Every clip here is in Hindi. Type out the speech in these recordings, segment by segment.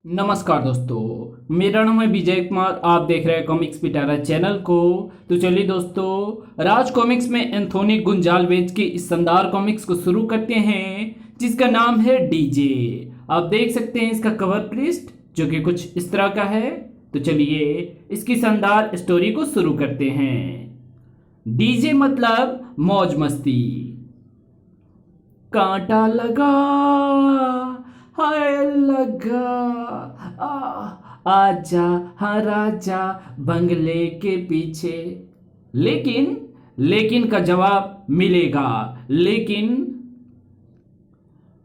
नमस्कार दोस्तों, मेरा नाम है विजय कुमार। आप देख रहे हैं कॉमिक्स पिटारा चैनल को। तो चलिए दोस्तों, राज कॉमिक्स में एंथोनी गुंजाल्वेज की इस शानदार कॉमिक्स को शुरू करते हैं, जिसका नाम है डीजे। आप देख सकते हैं इसका कवर पृष्ठ, जो कि कुछ इस तरह का है। तो चलिए इसकी शानदार स्टोरी को शुरू करते हैं। डीजे मतलब मौज मस्ती। कांटा लगा, हाय लगा, आजा हाँ राजा बंगले के पीछे। लेकिन का जवाब मिलेगा। लेकिन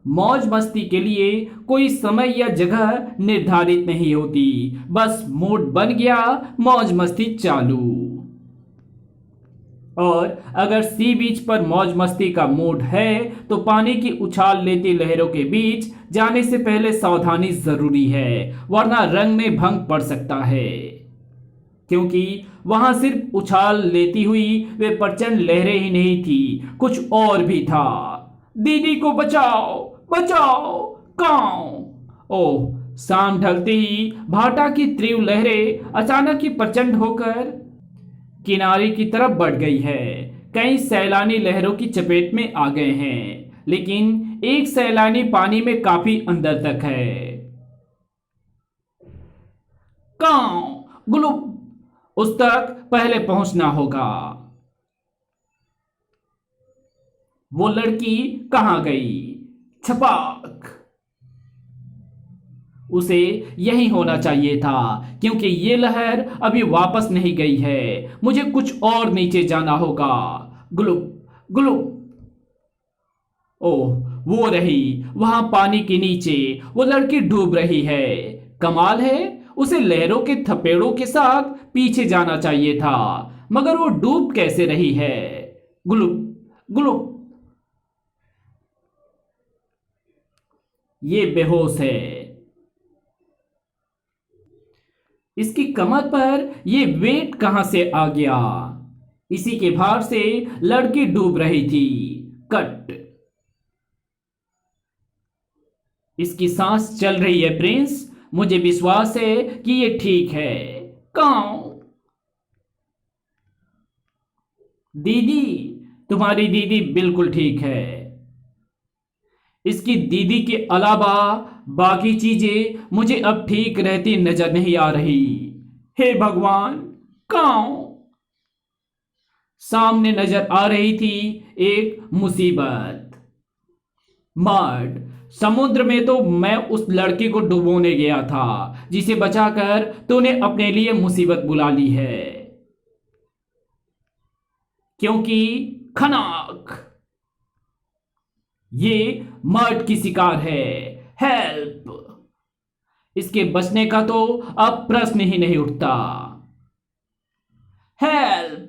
मौज मस्ती के लिए कोई समय या जगह निर्धारित नहीं होती, बस मूड बन गया, मौज मस्ती चालू। और अगर सी बीच पर मौज मस्ती का मूड है तो पानी की उछाल लेती लहरों के बीच जाने से पहले सावधानी जरूरी है, वरना रंग में भंग पड़ सकता है। क्योंकि वहां सिर्फ उछाल लेती हुई वे प्रचंड लहरें ही नहीं थी, कुछ और भी था। दीदी को बचाओ बचाओ, काऊ। ओह, शाम ढलते ही भाटा की तीव्र लहरें अचानक ही प्रचंड होकर किनारे की तरफ बढ़ गई है। कई सैलानी लहरों की चपेट में आ गए हैं, लेकिन एक सैलानी पानी में काफी अंदर तक है। काऊ गुलुप, उस तक पहले पहुंचना होगा। वो लड़की कहां गई? छपाक, उसे यही होना चाहिए था, क्योंकि ये लहर अभी वापस नहीं गई है। मुझे कुछ और नीचे जाना होगा। ग्लुप ग्लुप। ओह, वो रही वहां पानी के नीचे, वो लड़की डूब रही है। कमाल है, उसे लहरों के थपेड़ों के साथ पीछे जाना चाहिए था, मगर वो डूब कैसे रही है? ग्लुप ग्लुप। ये बेहोश है। इसकी कमर पर ये वेट कहां से आ गया? इसी के भार से लड़की डूब रही थी। कट। इसकी सांस चल रही है प्रिंस, मुझे विश्वास है कि ये ठीक है। काऊ। दीदी, तुम्हारी दीदी बिल्कुल ठीक है। इसकी दीदी के अलावा बाकी चीजें मुझे अब ठीक रहती नजर नहीं आ रही। हे भगवान, काऊ। सामने नजर आ रही थी एक मुसीबत। मर्ड। समुद्र में तो मैं उस लड़की को डुबोने गया था, जिसे बचाकर तूने अपने लिए मुसीबत बुला ली है। क्योंकि खनाक, ये मर्ड की शिकार है। हेल्प। इसके बचने का तो अब प्रश्न ही नहीं उठता। हेल्प।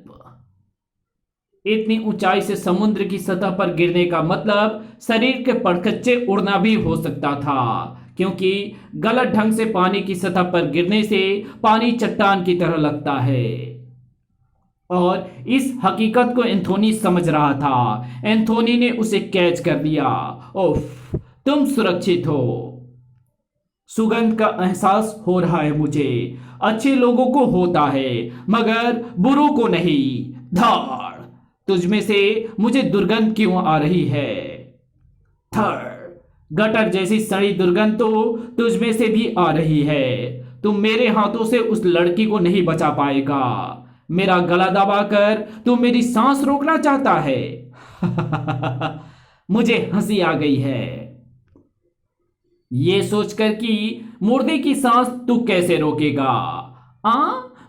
इतनी ऊंचाई से समुद्र की सतह पर गिरने का मतलब शरीर के परखच्चे उड़ना भी हो सकता था, क्योंकि गलत ढंग से पानी की सतह पर गिरने से पानी चट्टान की तरह लगता है। और इस हकीकत को एंथोनी समझ रहा था। एंथोनी ने उसे कैच कर लिया। ओफ, तुम सुरक्षित हो। सुगंध का एहसास हो रहा है मुझे। अच्छे लोगों को होता है, मगर बुरों को नहीं। धाड़। तुझमें से मुझे दुर्गंध क्यों आ रही है? थर। गटर जैसी सड़ी दुर्गंध तो तुझमें से भी आ रही है। तुम मेरे हाथों से उस लड़की को नहीं बचा पाएगा। मेरा गला दबाकर तू मेरी सांस रोकना चाहता है। मुझे हंसी आ गई है, ये सोचकर कि मुर्दे की सांस तू कैसे रोकेगा। आ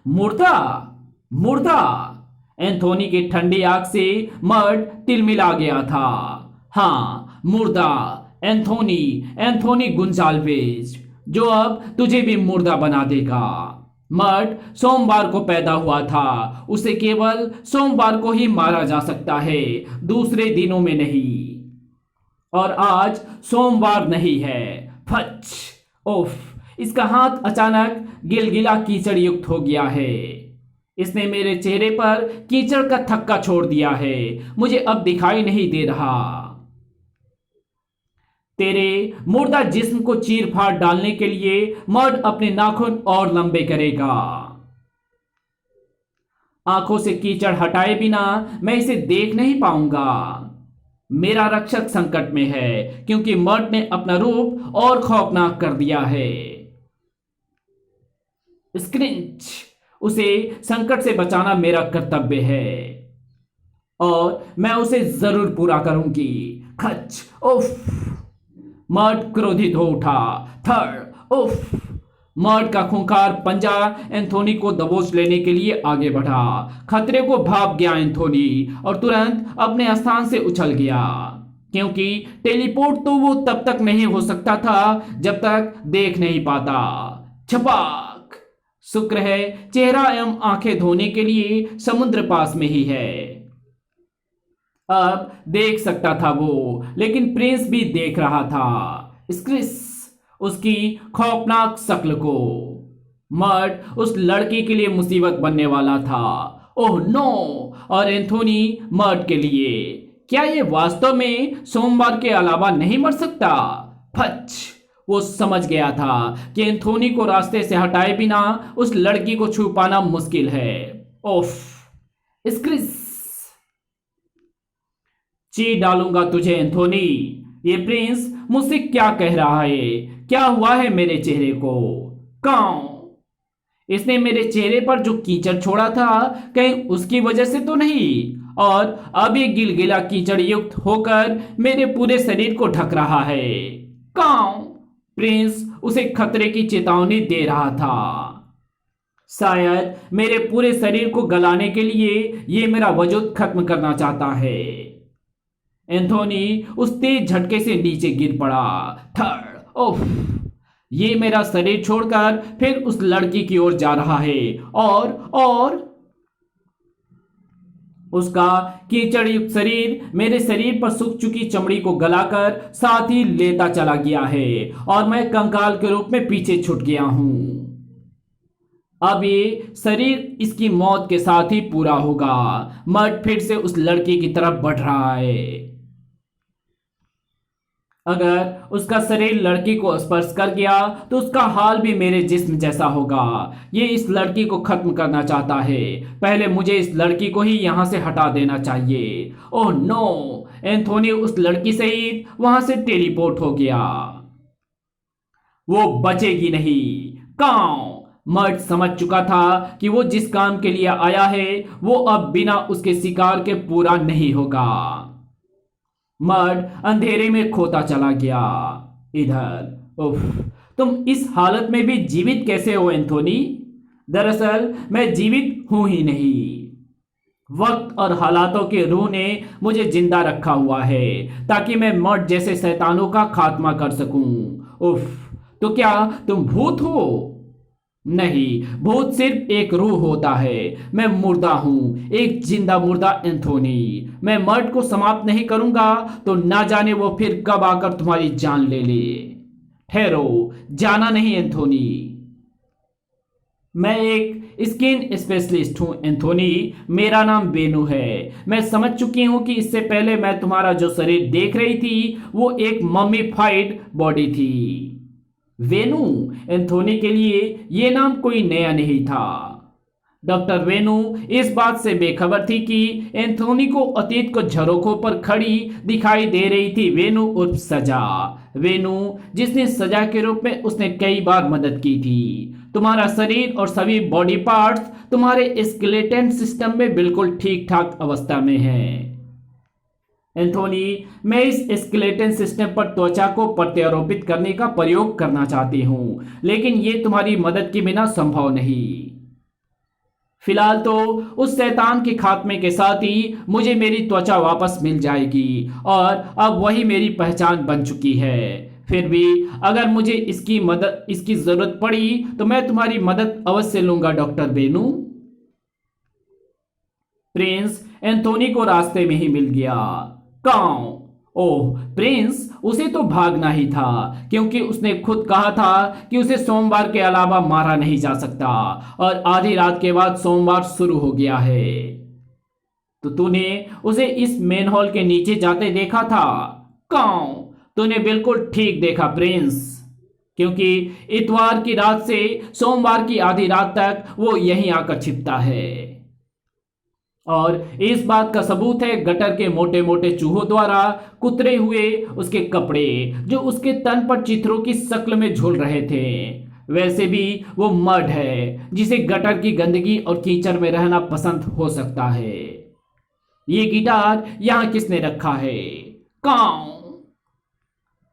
मुर्दा मुर्दा। एंथोनी की ठंडी आंख से मर्ड तिलमिला गया था। हाँ, मुर्दा। एंथोनी, एंथोनी गुंजाल्वेज, जो अब तुझे भी मुर्दा बना देगा। मर्ड सोमवार को पैदा हुआ था, उसे केवल सोमवार को ही मारा जा सकता है, दूसरे दिनों में नहीं। और आज सोमवार नहीं है। फच। ओफ, इसका हाथ अचानक गिलगिला कीचड़ युक्त हो गया है। इसने मेरे चेहरे पर कीचड़ का थक्का छोड़ दिया है, मुझे अब दिखाई नहीं दे रहा। तेरे मुर्दा जिस्म को चीर फाड़ डालने के लिए मर्द अपने नाखून और लंबे करेगा। आंखों से कीचड़ हटाए बिना मैं इसे देख नहीं पाऊंगा। मेरा रक्षक संकट में है क्योंकि मर्द ने अपना रूप और खौफनाक कर दिया है। स्क्रिंच, उसे संकट से बचाना मेरा कर्तव्य है और मैं उसे जरूर पूरा करूंगी। खच, उफ। मर्द क्रोधित हो उठा। थर, उफ। मर्द का खूंखार पंजा एंथोनी को दबोच लेने के लिए आगे बढ़ा। खतरे को भाप गया एंथोनी और तुरंत अपने स्थान से उछल गया, क्योंकि टेलीपोर्ट तो वो तब तक नहीं हो सकता था जब तक देख नहीं पाता। छपाक। शुक्र है चेहरा एवं आंखें धोने के लिए समुद्र पास में ही है। अब देख सकता था वो, लेकिन प्रिंस भी देख रहा था। स्क्रिस, उसकी खौफनाक शक्ल को। मर्द उस लड़की के लिए मुसीबत बनने वाला था। Oh no! और एंथोनी मर्द के लिए। क्या ये वास्तव में सोमवार के अलावा नहीं मर सकता? फच! वो समझ गया था कि एंथोनी को रास्ते से हटाए बिना उस लड़की को छू पाना मुश्किल है। ओफ! स्क्रिस, ची डालूंगा तुझे एंथोनी। ये प्रिंस मुझसे क्या कह रहा है? क्या हुआ है मेरे चेहरे को? काऊ, इसने मेरे चेहरे पर जो कीचड़ छोड़ा था कहीं उसकी वजह से तो नहीं? और अब ये गिलगिला कीचड़ युक्त होकर मेरे पूरे शरीर को ढक रहा है। काऊ, प्रिंस उसे खतरे की चेतावनी दे रहा था। शायद मेरे पूरे शरीर को गलाने के लिए ये मेरा वजूद खत्म करना चाहता है। एंथोनी उस तेज झटके से नीचे गिर पड़ा। थर्ड, ओफ! ये मेरा शरीर छोड़कर फिर उस लड़की की ओर जा रहा है और उसका कीचड़ युक्त शरीर मेरे शरीर पर सूख चुकी चमड़ी को गलाकर साथ ही लेता चला गया है और मैं कंकाल के रूप में पीछे छूट गया हूं। अब ये शरीर इसकी मौत के साथ ही पूरा होगा। मर्द फिर से उस लड़की की तरफ बढ़ रहा है। अगर उसका शरीर लड़की को स्पर्श कर गया तो उसका हाल भी मेरे जिस्म जैसा होगा। ये इस लड़की को खत्म करना चाहता है। पहले मुझे इस लड़की को ही यहां से हटा देना चाहिए। Oh no! एंथोनी उस लड़की सहित वहां से टेलीपोर्ट हो गया। वो बचेगी नहीं। काऊ! मर्द समझ चुका था कि वो जिस काम के लिए आया है वो अब बिना उसके शिकार के पूरा नहीं होगा। मर्द अंधेरे में खोता चला गया। इधर, उफ! तुम इस हालत में भी जीवित कैसे हो एंथोनी? दरअसल मैं जीवित हूं ही नहीं। वक्त और हालातों के रूह ने मुझे जिंदा रखा हुआ है ताकि मैं मर्द जैसे शैतानों का खात्मा कर सकूं। उफ! तो क्या तुम भूत हो? नहीं, भूत सिर्फ एक रूह होता है। मैं मुर्दा हूं, एक जिंदा मुर्दा एंथोनी। मैं मर्द को समाप्त नहीं करूंगा तो ना जाने वो फिर कब आकर तुम्हारी जान ले ले। ठहरो, जाना नहीं एंथोनी। मैं एक स्किन स्पेशलिस्ट हूं एंथोनी। मेरा नाम वेनू है। मैं समझ चुकी हूं कि इससे पहले मैं तुम्हारा जो शरीर देख रही थी वो एक मम्मीफाइड बॉडी थी। वेनू एंथोनी के लिए यह नाम कोई नया नहीं था। डॉक्टर वेनू इस बात से बेखबर थी कि एंथोनी को अतीत को झरोखों पर खड़ी दिखाई दे रही थी। वेनू उर्फ सजा। वेनू जिसने सजा के रूप में उसने कई बार मदद की थी। तुम्हारा शरीर और सभी बॉडी पार्ट्स तुम्हारे स्केलेटन सिस्टम में बिल्कुल ठीक ठाक अवस्था में हैं। एंथोनी, मैं इस स्केलेटन सिस्टम पर त्वचा को प्रत्यारोपित करने का प्रयोग करना चाहती हूं, लेकिन यह तुम्हारी मदद के बिना संभव नहीं। फिलहाल तो उस शैतान के खात्मे के साथ ही मुझे मेरी त्वचा वापस मिल जाएगी और अब वही मेरी पहचान बन चुकी है। फिर भी अगर मुझे इसकी जरूरत पड़ी तो मैं तुम्हारी मदद अवश्य लूंगा डॉक्टर वेनू। प्रिंस एंथोनी को रास्ते में ही मिल गया। काऊ! ओह प्रिंस, उसे तो भागना ही था क्योंकि उसने खुद कहा था कि उसे सोमवार के अलावा मारा नहीं जा सकता और आधी रात के बाद सोमवार शुरू हो गया है। तो तूने उसे इस मेन हॉल के नीचे जाते देखा था? काऊ! तूने बिल्कुल ठीक देखा प्रिंस, क्योंकि इतवार की रात से सोमवार की आधी रात तक वो यहीं आकर छिपता है। और इस बात का सबूत है गटर के मोटे मोटे चूहों द्वारा कुतरे हुए उसके कपड़े, जो उसके तन पर चित्रों की शक्ल में झूल रहे थे। वैसे भी वो मर्द है जिसे गटर की गंदगी और कीचड़ में रहना पसंद हो सकता है। ये गिटार यहां किसने रखा है? कौन?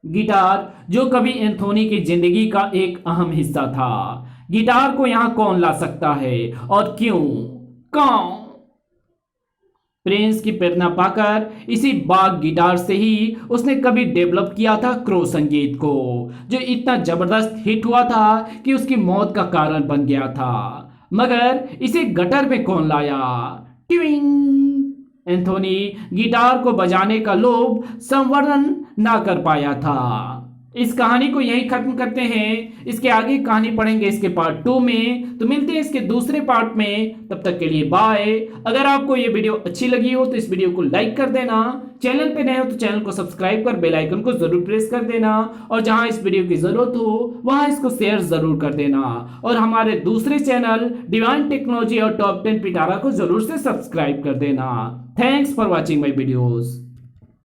गिटार जो कभी एंथोनी की जिंदगी का एक अहम हिस्सा था, गिटार को यहां कौन ला सकता है और क्यों? कौन? प्रिंस की प्रेरणा पाकर इसी बाग गिटार से ही उसने कभी डेवलप किया था क्रो संगीत को, जो इतना जबरदस्त हिट हुआ था कि उसकी मौत का कारण बन गया था। मगर इसे गटर में कौन लाया? ट्विंग। एंथोनी गिटार को बजाने का लोभ संवर्धन ना कर पाया था। इस कहानी को यहीं खत्म करते हैं। इसके आगे कहानी पढ़ेंगे इसके पार्ट 2 में, तो मिलते हैं इसके दूसरे पार्ट में। तब तक के लिए बाय। अगर आपको ये वीडियो अच्छी लगी हो तो इस वीडियो को लाइक कर देना, चैनल पे नए हो तो चैनल को सब्सक्राइब कर बेल आइकन को जरूर प्रेस कर देना, और जहां इस वीडियो की जरूरत हो वहां इसको शेयर जरूर कर देना, और हमारे दूसरे चैनल डिवाइन टेक्नोलॉजी और टॉप 10 पिटारा को जरूर से सब्सक्राइब कर देना। Thanks for watching my videos.